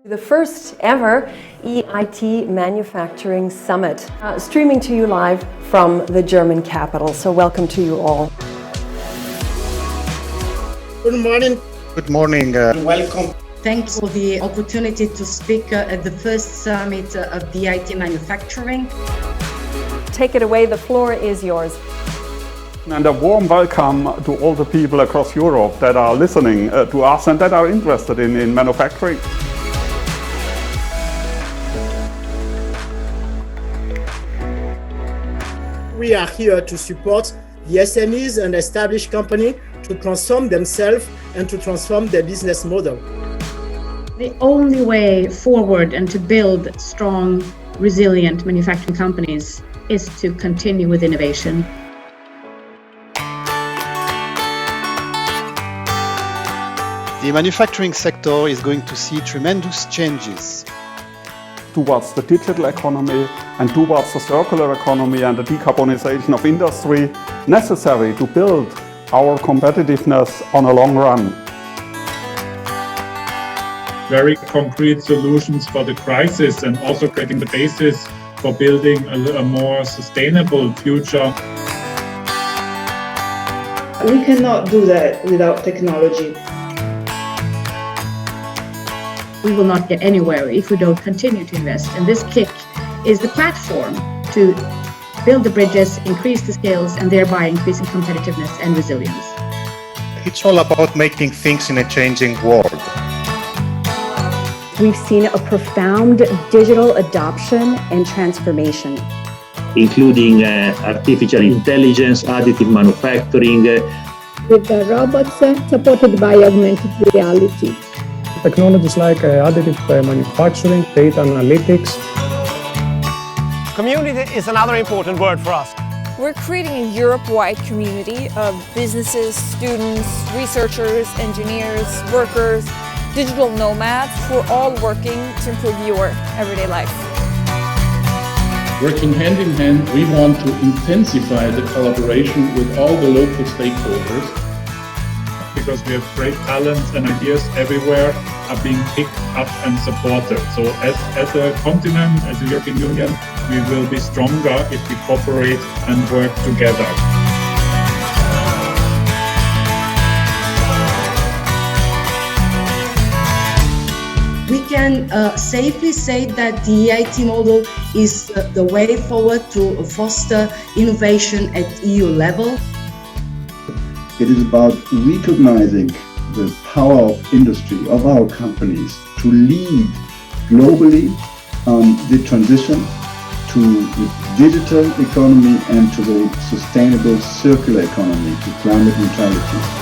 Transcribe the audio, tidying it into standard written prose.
The first ever EIT Manufacturing Summit, streaming to you live from the German capital. So welcome to you all. Good morning. Good morning. Welcome. Thanks for the opportunity to speak at the first summit of the EIT Manufacturing. Take it away, the floor is yours. And a warm welcome to all the people across Europe that are listening to us and that are interested in manufacturing. We are here to support the SMEs and established companies to transform themselves and to transform their business model. The only way forward and to build strong, resilient manufacturing companies is to continue with innovation. The manufacturing sector is going to see tremendous changes towards the digital economy and towards the circular economy and the decarbonization of industry necessary to build our competitiveness on a long run. Very concrete solutions for the crisis and also creating the basis for building a more sustainable future. We cannot do that without technology. We will not get anywhere if we don't continue to invest. And this KIC is the platform to build the bridges, increase the skills, and thereby increasing competitiveness and resilience. It's all about making things in a changing world. We've seen a profound digital adoption and transformation, including artificial intelligence, additive manufacturing. With the robots supported by augmented reality. Technologies like additive manufacturing, data analytics. Community is another important word for us. We're creating a Europe-wide community of businesses, students, researchers, engineers, workers, digital nomads who are all working to improve your everyday life. Working hand in hand, we want to intensify the collaboration with all the local stakeholders. Because we have great talents and ideas everywhere are being picked up and supported. So as a continent, as a European Union, we will be stronger if we cooperate and work together. We can safely say that the EIT model is the way forward to foster innovation at EU level. It is about recognizing the power of industry, of our companies, to lead globally on the transition to the digital economy and to the sustainable circular economy, to climate neutrality.